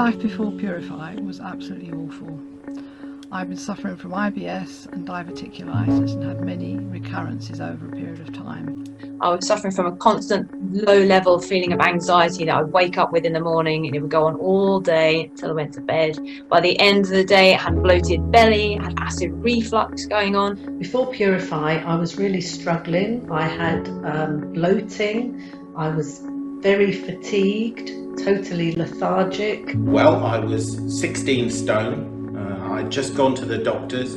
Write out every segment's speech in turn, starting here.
life before Purify was absolutely awful. I've been suffering from IBS and diverticulitis and had many recurrences over a period of time. I was suffering from a constant low-level feeling of anxiety that I'd wake up with in the morning, and it would go on all day until I went to bed. By the end of the day, I had bloated belly, I had acid reflux going on. Before Purify, I was really struggling. I had bloating, I was very fatigued, totally lethargic. Well, I was 16 stone. I'd just gone to the doctors.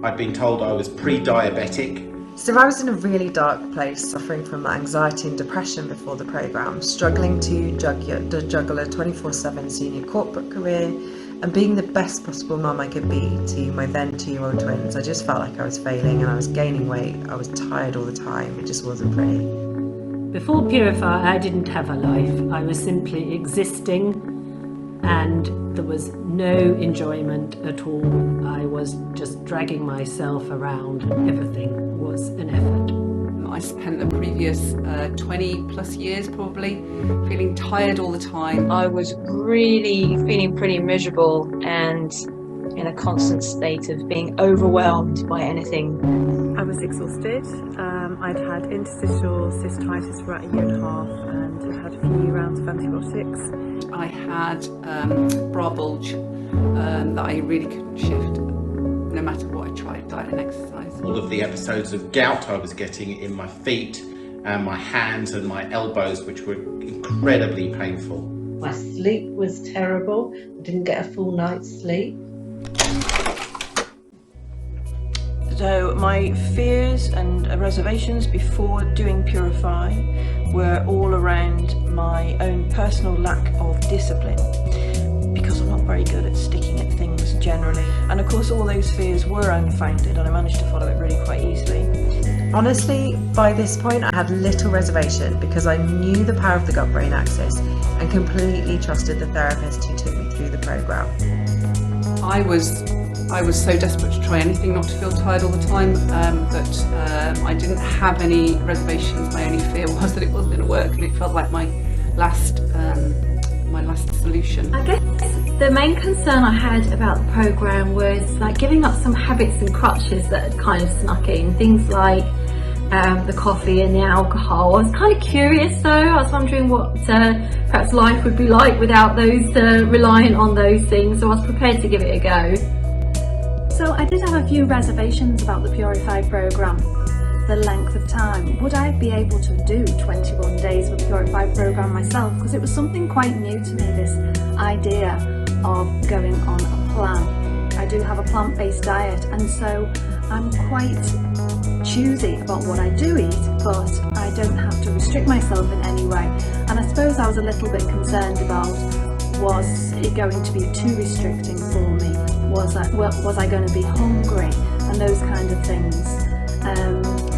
I'd been told I was pre-diabetic. So I was in a really dark place, suffering from anxiety and depression before the programme, struggling to juggle a 24/7 senior corporate career and being the best possible mum I could be to my then 2-year-old twins. I just felt like I was failing and I was gaining weight. I was tired all the time. It just wasn't pretty. Before Purify, I didn't have a life. I was simply existing and there was no enjoyment at all. I was just dragging myself around. Everything was an effort. I spent the previous 20 plus years probably feeling tired all the time. I was really feeling pretty miserable and in a constant state of being overwhelmed by anything. I was exhausted. I'd had interstitial cystitis for about 1.5 years and had had a few rounds of antibiotics. I had bra bulge that I really couldn't shift no matter what I tried, diet and exercise. All of the episodes of gout I was getting in my feet and my hands and my elbows, which were incredibly painful. My sleep was terrible. I didn't get a full night's sleep. So my fears and reservations before doing Purify were all around my own personal lack of discipline, because I'm not very good at sticking at things generally. And of course all those fears were unfounded and I managed to follow it really quite easily. Honestly, by this point I had little reservation because I knew the power of the gut-brain axis and completely trusted the therapist who took me through the programme. I was so desperate to try anything not to feel tired all the time that I didn't have any reservations. My only fear was that it wasn't going to work, and it felt like my last solution. I guess the main concern I had about the programme was like giving up some habits and crutches that had kind of snuck in. Things like the coffee and the alcohol. I was kind of curious though. I was wondering what perhaps life would be like without those, reliant on those things. So I was prepared to give it a go. So I did have a few reservations about the Purify programme. The length of time. Would I be able to do 21 days with the Purify programme myself? Because it was something quite new to me, this idea of going on a plan. I do have a plant-based diet and so I'm quite choosy about what I do eat, but I don't have to restrict myself in any way. And I suppose I was a little bit concerned about, was it going to be too restricting for me? Was I going to be hungry? And those kind of things.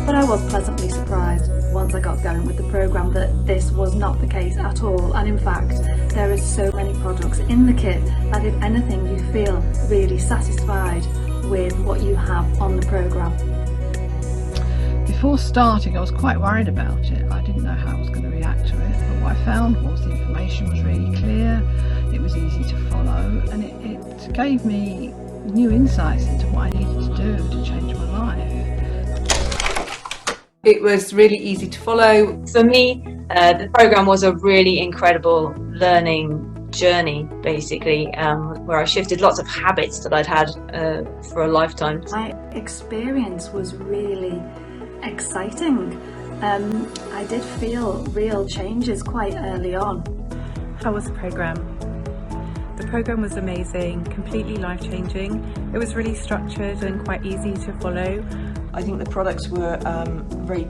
But I was pleasantly surprised once I got going with the programme that this was not the case at all. And in fact, there is so many products in the kit that if anything, you feel really satisfied with what you have on the programme. Before starting, I was quite worried about it. I didn't know how I was going to react to it, but what I found was the information was really clear, it was easy to follow, and it gave me new insights into what I needed to do to change my life. It was really easy to follow. For me, the programme was a really incredible learning journey, basically, where I shifted lots of habits that I'd had for a lifetime. My experience was really exciting. I did feel real changes quite early on. How was the programme? The programme was amazing, completely life-changing. It was really structured and quite easy to follow. I think the products were very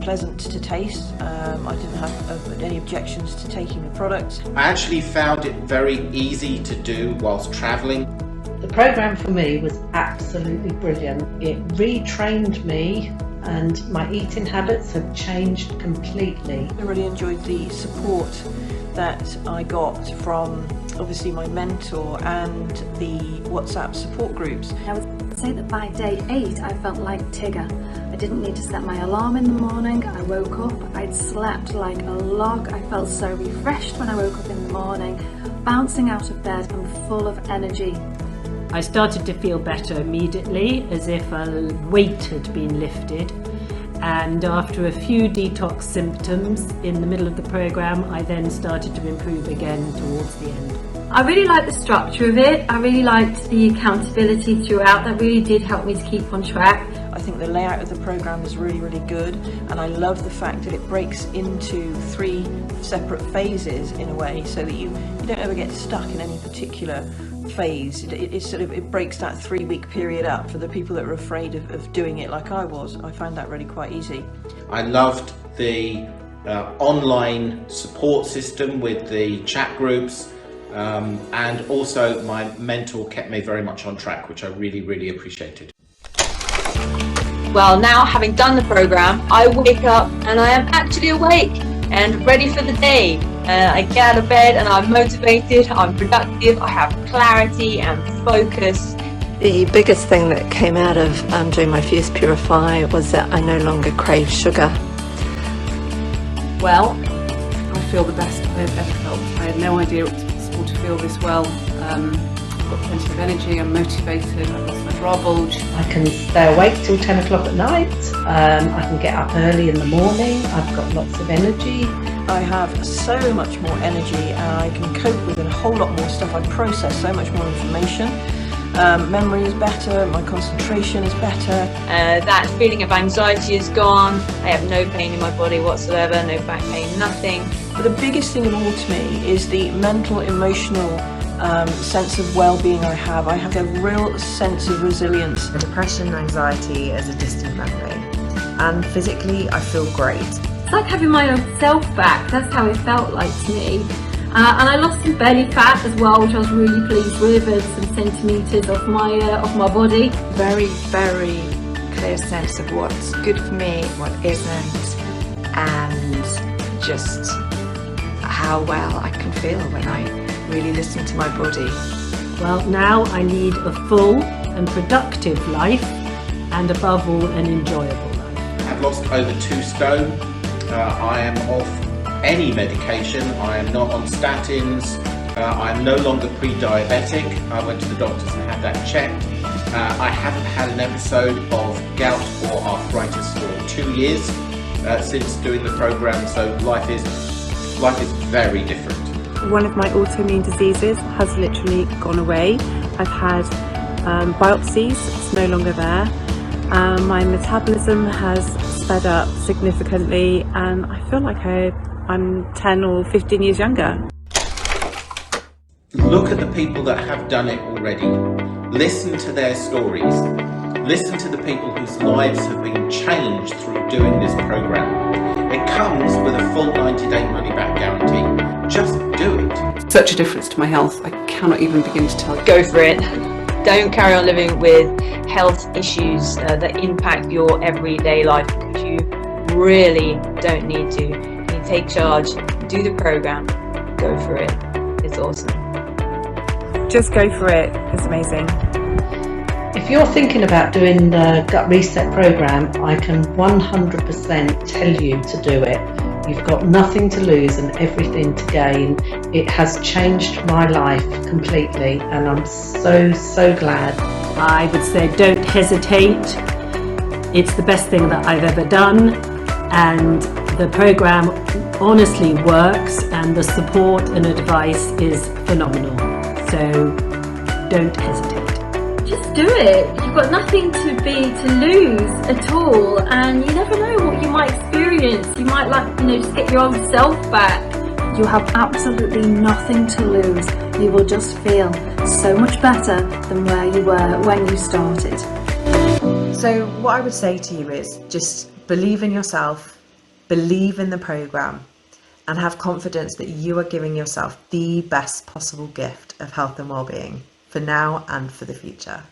pleasant to taste. I didn't have any objections to taking the products. I actually found it very easy to do whilst travelling. The programme for me was absolutely brilliant. It retrained me and my eating habits have changed completely. I really enjoyed the support that I got from obviously my mentor and the WhatsApp support groups. I would say that by day 8 I felt like Tigger. I didn't need to set my alarm in the morning. I woke up, I'd slept like a log. I felt so refreshed when I woke up in the morning. bouncing out of bed and full of energy. I started to feel better immediately, as if a weight had been lifted. And after a few detox symptoms in the middle of the programme, I then started to improve again towards the end. I really liked the structure of it. I really liked the accountability throughout. That really did help me to keep on track. I think the layout of the programme is really, really good, and I love the fact that it breaks into 3 separate phases in a way, so that you don't ever get stuck in any particular phase. It breaks that 3-week period up for the people that are afraid of doing it like I was. I found that really quite easy. I loved the online support system with the chat groups, and also my mentor kept me very much on track, which I really, really appreciated. Well, now having done the program, I wake up and I am actually awake and ready for the day. I get out of bed and I'm motivated, I'm productive, I have clarity and focus. The biggest thing that came out of doing my Fuse Purify was that I no longer crave sugar. Well, I feel the best I've ever felt. I had no idea it was possible to feel this well. I've got plenty of energy, I'm motivated, I've lost my bra bulge. I can stay awake till 10 o'clock at night, I can get up early in the morning, I've got lots of energy. I have so much more energy and I can cope with a whole lot more stuff. I process so much more information. Memory is better, my concentration is better. That feeling of anxiety is gone. I have no pain in my body whatsoever, no back pain, nothing. But the biggest thing of all to me is the mental, emotional sense of well-being I have. I have a real sense of resilience. The depression and anxiety is a distant memory, and physically I feel great. It's like having my own self back. That's how it felt like to me. And I lost some belly fat as well, which I was really pleased with, and some centimetres off my body. Very, very clear sense of what's good for me, what isn't, and just how well I can feel when I really listen to my body. Well, now I lead a full and productive life, and above all, an enjoyable life. I've lost over 2 stone. I am off any medication. I am not on statins. I am no longer pre-diabetic. I went to the doctors and had that checked. I haven't had an episode of gout or arthritis for 2 years since doing the program, so life is very different. One of my autoimmune diseases has literally gone away. I've had biopsies, it's no longer there. My metabolism has sped up significantly and I feel like I'm 10 or 15 years younger. Look at the people that have done it already. Listen to their stories. Listen to the people whose lives have been changed through doing this program. It comes with a full 90-day money-back guarantee. Just do it. Such a difference to my health, I cannot even begin to tell you. Go for it. Don't carry on living with health issues that impact your everyday life, because you really don't need to. You take charge, do the program, go for it. It's awesome. Just go for it, it's amazing. If you're thinking about doing the Gut Reset program, I can 100% tell you to do it. You've got nothing to lose and everything to gain. It has changed my life completely and I'm so glad. I would say don't hesitate. It's the best thing that I've ever done, and the program honestly works and the support and advice is phenomenal. So don't hesitate. Just do it. You've got nothing to lose at all, and you never know what you might experience. You might just get your old self back. You have absolutely nothing to lose. You will just feel so much better than where you were when you started. So what I would say to you is just believe in yourself, believe in the program, and have confidence that you are giving yourself the best possible gift of health and well-being for now and for the future.